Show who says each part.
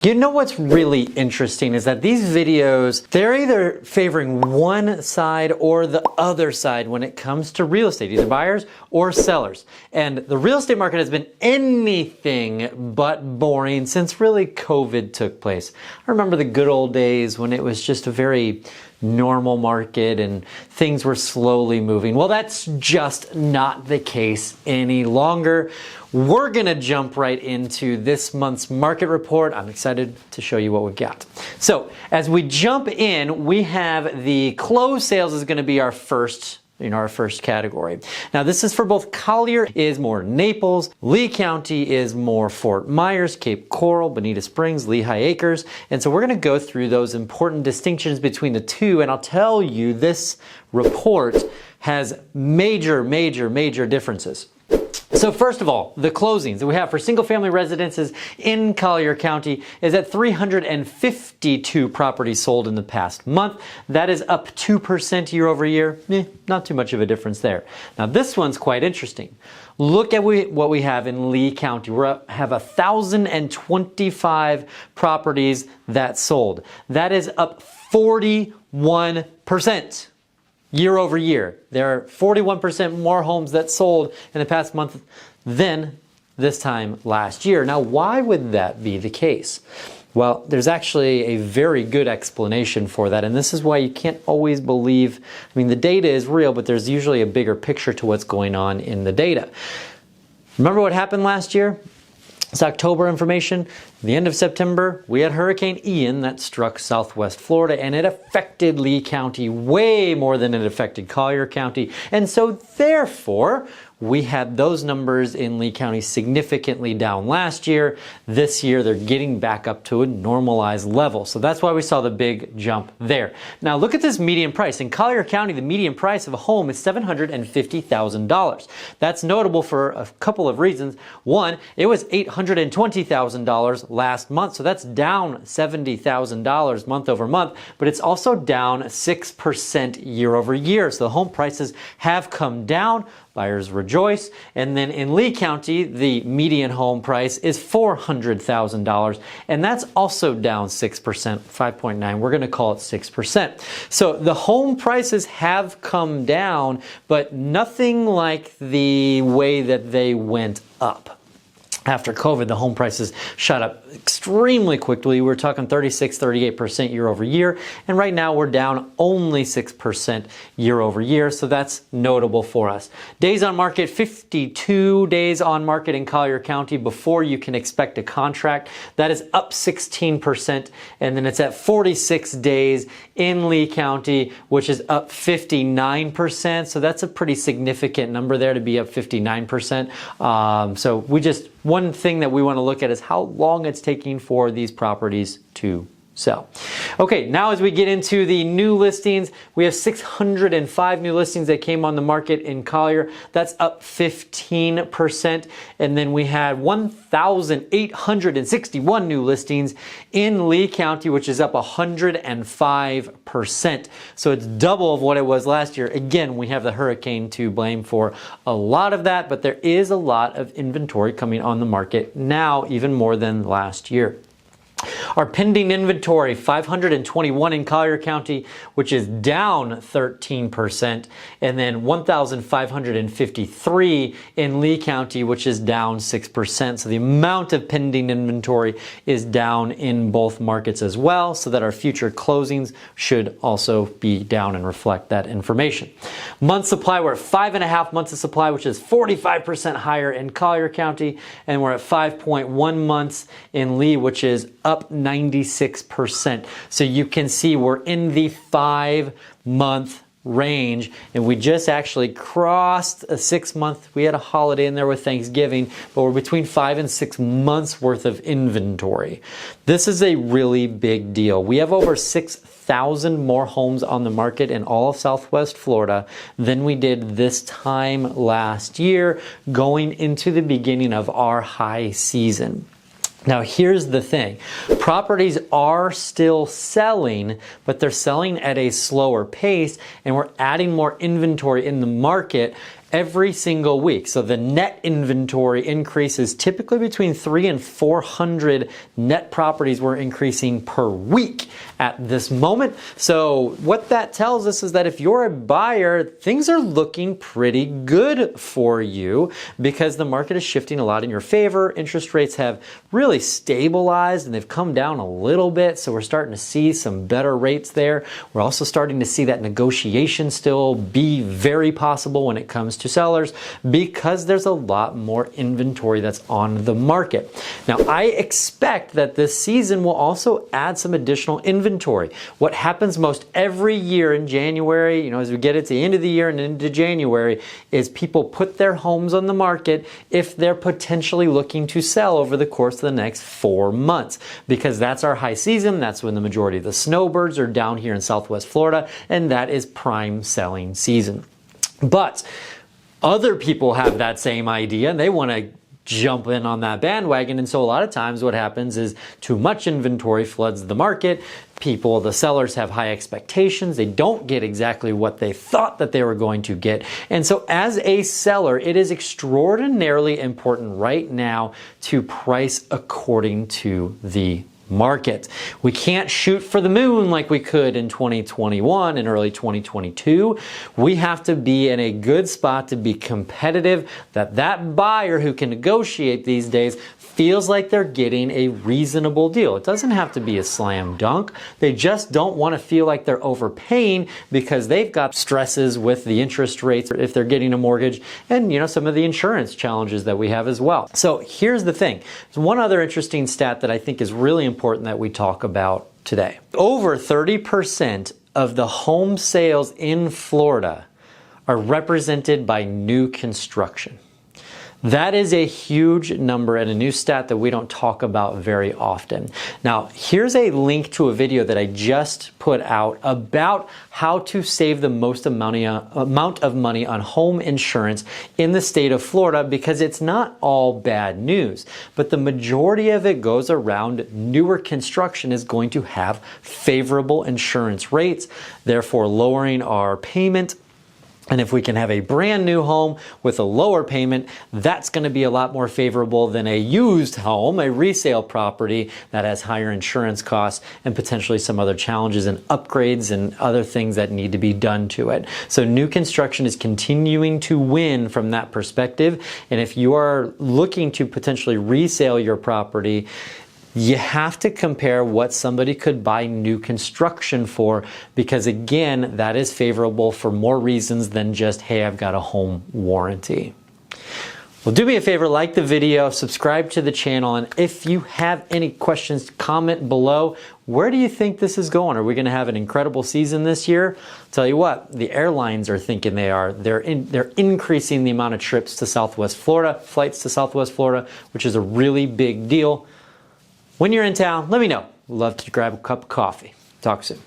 Speaker 1: You know what's really interesting is that these videos, they're either favoring one side or the other side when it comes to real estate, either buyers or sellers. And the real estate market has been anything but boring since really COVID took place. I remember the good old days when it was just a very normal market and things were slowly moving. Well, that's just not the case any longer. We're gonna jump right into this month's market report. I'm excited to show you what we've got. So as we jump in, we have the closed sales is gonna be our first category. Now this is for both Collier is more Naples, Lee County is more Fort Myers, Cape Coral, Bonita Springs, Lehigh Acres. And so we're gonna go through those important distinctions between the two, and I'll tell you this report has major differences. So first of all, the closings that we have for single-family residences in Collier County is at 352 properties sold in the past month. That is up 2% year over year. Not too much of a difference there. Now this one's quite interesting. Look at what we have in Lee County. We have 1,025 properties that sold. That is up 41%. Year over year. There are 41% more homes that sold in the past month than this time last year. Now, why would that be the case? Well, there's actually a very good explanation for that, and this is why you can't always believe, I mean, the data is real, but there's usually a bigger picture to what's going on in the data. Remember what happened last year? It's October information. The end of September, we had Hurricane Ian that struck Southwest Florida, and it affected Lee County way more than it affected Collier County. And so therefore, we had those numbers in Lee County significantly down last year. This year, they're getting back up to a normalized level. So that's why we saw the big jump there. Now look at this median price. In Collier County, the median price of a home is $750,000. That's notable for a couple of reasons. One, it was $820,000 last month, so that's down $70,000 month over month, but it's also down 6% year over year. So the home prices have come down. Buyers rejoice. And then in Lee County, the median home price is $400,000, and that's also down 6%, 5.9. We're going to call it 6%. So the home prices have come down, but nothing like the way that they went up. After COVID, the home prices shot up extremely quickly. We're talking 36, 38% year over year. And right now we're down only 6% year over year. So that's notable for us. Days on market, 52 days on market in Collier County before you can expect a contract. That is up 16%. And then it's at 46 days in Lee County, which is up 59%. So that's a pretty significant number there to be up 59%. One thing that we want to look at is how long it's taking for these properties to sell. Okay, now as we get into the new listings, we have 605 new listings that came on the market in Collier. That's up 15%. And then we had 1,861 new listings in Lee County, which is up 105%. So it's double of what it was last year. Again, we have the hurricane to blame for a lot of that, but there is a lot of inventory coming on the market now, even more than last year. Our pending inventory, 521 in Collier County, which is down 13%, and then 1,553 in Lee County, which is down 6%. So the amount of pending inventory is down in both markets as well, so that our future closings should also be down and reflect that information. Month supply, we're at 5.5 months of supply, which is 45% higher in Collier County, and we're at 5.1 months in Lee, which is up 96%. So you can see we're in the 5-month range, and we just actually crossed a 6-month. We had a holiday in there with Thanksgiving, but we're between 5 and 6 months worth of inventory. This is a really big deal. We have over 6,000 more homes on the market in all of Southwest Florida than we did this time last year, going into the beginning of our high season. Now here's the thing, properties are still selling, but they're selling at a slower pace, and we're adding more inventory in the market every single week. So the net inventory increase is typically between 300 and 400 net properties we're increasing per week at this moment. So what that tells us is that if you're a buyer, things are looking pretty good for you because the market is shifting a lot in your favor. Interest rates have really stabilized and they've come down a little bit. So we're starting to see some better rates there. We're also starting to see that negotiation still be very possible when it comes to sellers because there's a lot more inventory that's on the market. Now, I expect that this season will also add some additional inventory. What happens most every year in January, as we get at the end of the year and into January, is people put their homes on the market if they're potentially looking to sell over the course of the next 4 months, because that's our high season. That's when the majority of the snowbirds are down here in Southwest Florida, and that is prime selling season. But other people have that same idea and they want to jump in on that bandwagon. And so a lot of times what happens is too much inventory floods the market. The sellers have high expectations. They don't get exactly what they thought that they were going to get. And so as a seller, it is extraordinarily important right now to price according to the market. We can't shoot for the moon like we could in 2021 and early 2022. We have to be in a good spot to be competitive, that buyer who can negotiate these days feels like they're getting a reasonable deal. It doesn't have to be a slam dunk. They just don't want to feel like they're overpaying because they've got stresses with the interest rates if they're getting a mortgage and some of the insurance challenges that we have as well. So here's the thing. There's one other interesting stat that I think is really important that we talk about today. Over 30% of the home sales in Florida are represented by new construction. That is a huge number and a new stat that we don't talk about very often. Now, here's a link to a video that I just put out about how to save the most amount of money on home insurance in the state of Florida, because it's not all bad news, but the majority of it goes around newer construction is going to have favorable insurance rates, therefore lowering our payment. And if we can have a brand new home with a lower payment, that's going to be a lot more favorable than a used home, a resale property that has higher insurance costs and potentially some other challenges and upgrades and other things that need to be done to it. So new construction is continuing to win from that perspective. And if you are looking to potentially resale your property, you have to compare what somebody could buy new construction for, because again, that is favorable for more reasons than just, hey, I've got a home warranty. Well, do me a favor, like the video, subscribe to the channel, and if you have any questions, comment below. Where do you think this is going? Are we going to have an incredible season this year? I'll tell you what, the airlines are thinking they are. They're increasing the amount of trips to Southwest Florida, flights to Southwest Florida, which is a really big deal. When you're in town, let me know. We'd love to grab a cup of coffee. Talk soon.